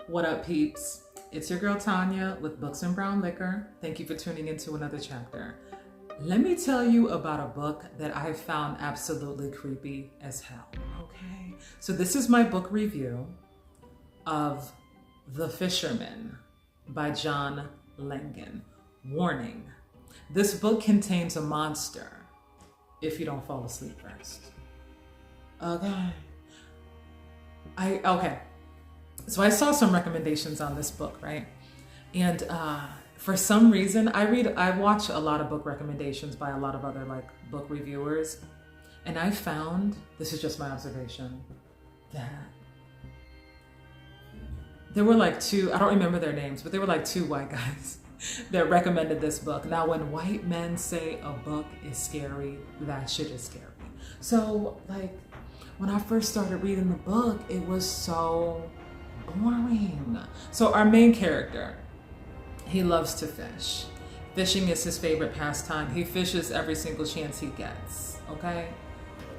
What up, peeps? It's your girl Tanya with Books and Brown Liquor. Thank you for tuning into another chapter. Let me tell you about a book that I found absolutely creepy as hell, okay? So this is my book review of The Fisherman by John Langan. Warning, this book contains a monster if you don't fall asleep first. Okay. So I saw some recommendations on this book, right? And for some reason, I watch a lot of book recommendations by a lot of other book reviewers. And I found, this is just my observation, that there were two, I don't remember their names, but there were two white guys that recommended this book. Now, when white men say a book is scary, that shit is scary. So when I first started reading the book, it was so boring. So our main character, he loves to fish. Fishing is his favorite pastime. He fishes every single chance he gets, okay?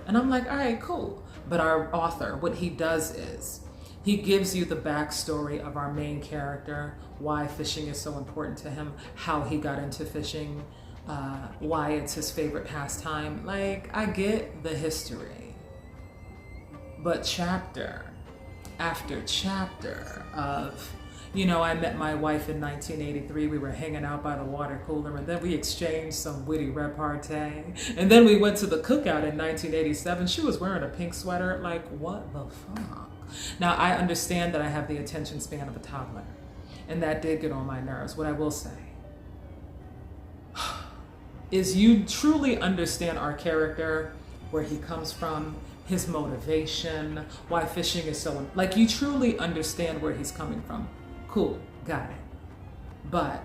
And I'm like, all right, cool. But our author, what he does is, he gives you the backstory of our main character, why fishing is so important to him, how he got into fishing, why it's his favorite pastime. I get the history, but chapter after chapter of, I met my wife in 1983. We were hanging out by the water cooler, and then we exchanged some witty repartee. And then we went to the cookout in 1987. She was wearing a pink sweater. What the fuck? Now, I understand that I have the attention span of a toddler, and that did get on my nerves. What I will say is you truly understand our character, where he comes from, his motivation, why fishing is so, you truly understand where he's coming from. Cool, got it. But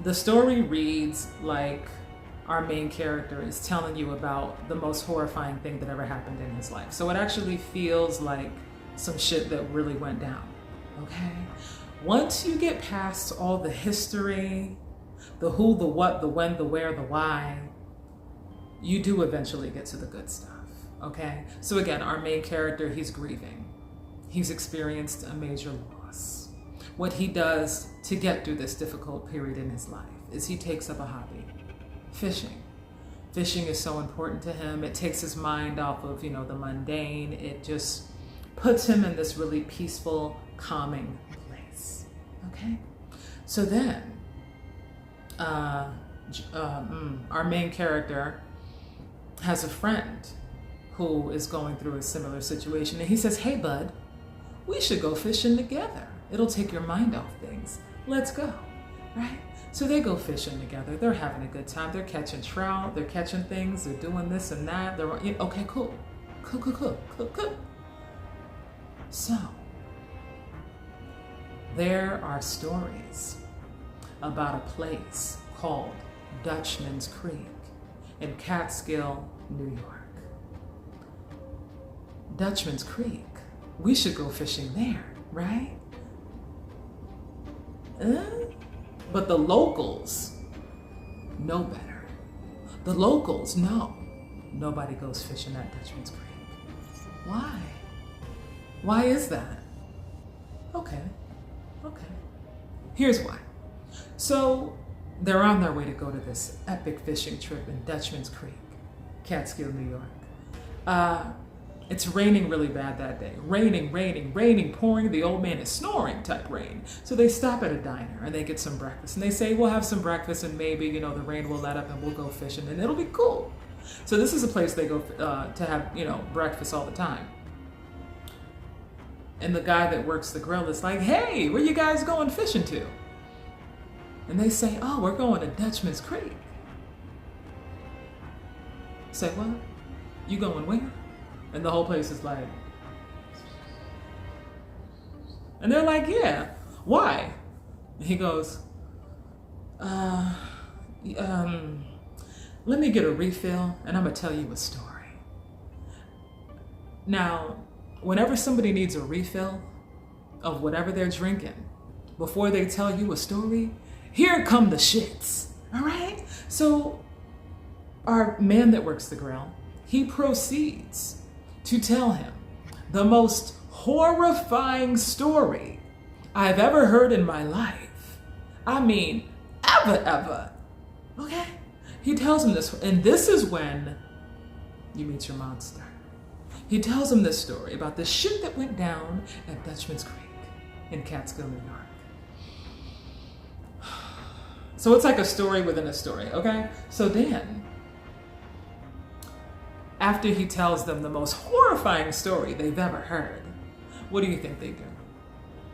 the story reads like our main character is telling you about the most horrifying thing that ever happened in his life. So it actually feels like some shit that really went down, okay? Once you get past all the history, the who, the what, the when, the where, the why, you do eventually get to the good stuff. Okay, so again, our main character, he's grieving. He's experienced a major loss. What he does to get through this difficult period in his life is he takes up a hobby, fishing. Fishing is so important to him. It takes his mind off of, the mundane. It just puts him in this really peaceful, calming place. Okay, so then our main character has a friend who is going through a similar situation. And he says, hey, bud, we should go fishing together. It'll take your mind off things. Let's go, right? So they go fishing together. They're having a good time. They're catching trout. They're catching things. They're doing this and that. They're, okay, cool. Cool. So there are stories about a place called Dutchman's Creek in Catskill, New York. Dutchman's Creek. We should go fishing there, right? But the locals know better. The locals know nobody goes fishing at Dutchman's Creek. Why? Why is that? Okay. Here's why. So they're on their way to go to this epic fishing trip in Dutchman's Creek, Catskill, New York. It's raining really bad that day. Raining, pouring. The old man is snoring type rain. So they stop at a diner and they get some breakfast. And they say, we'll have some breakfast and maybe, the rain will let up and we'll go fishing and it'll be cool. So this is a place they go to have, breakfast all the time. And the guy that works the grill is like, hey, where you guys going fishing to? And they say, oh, we're going to Dutchman's Creek. Say, what? You going where? And the whole place is like, and they're like, yeah, why? And he goes, let me get a refill and I'm gonna tell you a story. Now, whenever somebody needs a refill of whatever they're drinking, before they tell you a story, here come the shits, all right? So our man that works the grill, he proceeds to tell him the most horrifying story I've ever heard in my life. I mean, ever. Okay? He tells him this, and this is when you meet your monster. He tells him this story about the shit that went down at Dutchman's Creek in Catskill, New York. So it's like a story within a story, okay? So then, after he tells them the most horrifying story they've ever heard, what do you think they do?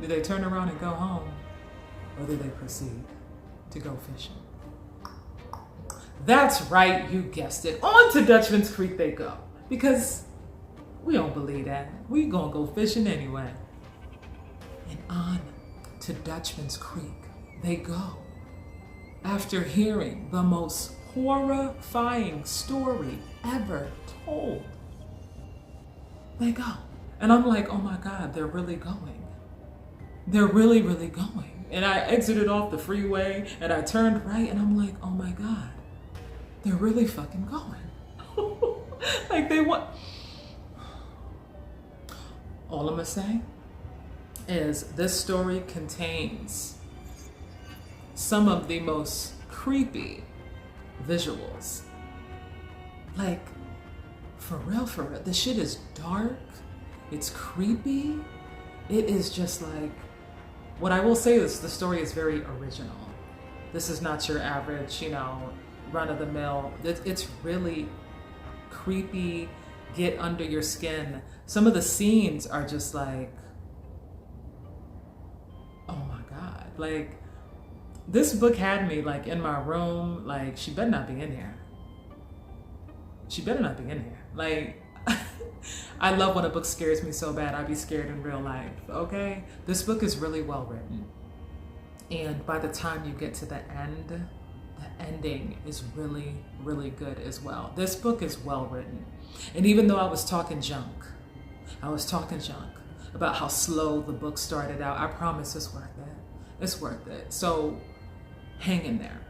Do they turn around and go home? Or do they proceed to go fishing? That's right, you guessed it. On to Dutchman's Creek they go. Because we don't believe that. We gonna go fishing anyway. And on to Dutchman's Creek they go. After hearing the most horrifying story ever told. They go. And I'm like, oh my God, they're really going. They're really going. And I exited off the freeway and I turned right and I'm like, oh my God, they're really fucking going. Like they want. All I'm gonna say is this story contains some of the most creepy visuals. Like, for real. The shit is dark. It's creepy. It is just like, what I will say is the story is very original. This is not your average, run of the mill. It's really creepy, get under your skin. Some of the scenes are just like, oh my God. Like, this book had me like in my room, like she better not be in here. She better not be in here. Like, I love when a book scares me so bad, I'd be scared in real life, okay? This book is really well written. And by the time you get to the end, the ending is really, really good as well. This book is well written. And even though I was talking junk about how slow the book started out, I promise it's worth it. It's worth it. So hang in there.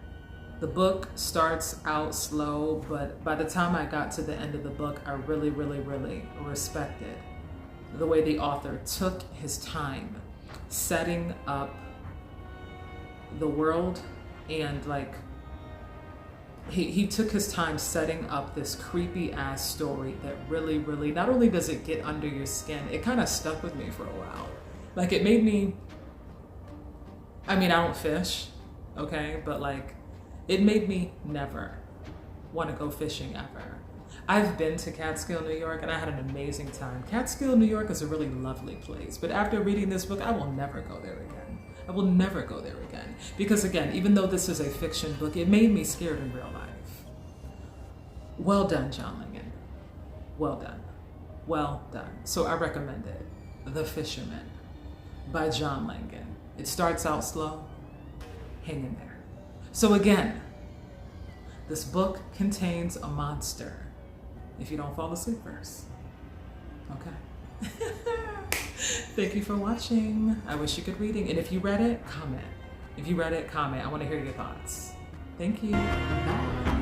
The book starts out slow, but by the time I got to the end of the book, I really, really, really respected the way the author took his time setting up the world, and like he took his time setting up this creepy ass story that really, really, not only does it get under your skin, it kind of stuck with me for a while. Like it made me, I mean, I don't fish, okay, but like it made me never want to go fishing ever. I've been to Catskill, New York, and I had an amazing time. Catskill, New York is a really lovely place, but after reading this book, I will never go there again. I will never go there again. Because again, even though this is a fiction book, it made me scared in real life. Well done, John Langan. Well done. Well done. So I recommend it. The Fisherman by John Langan. It starts out slow. Hang in there. So again, this book contains a monster. If you don't fall asleep first. Okay. Thank you for watching. I wish you could reading. And if you read it, comment. If you read it, comment. I want to hear your thoughts. Thank you. Bye.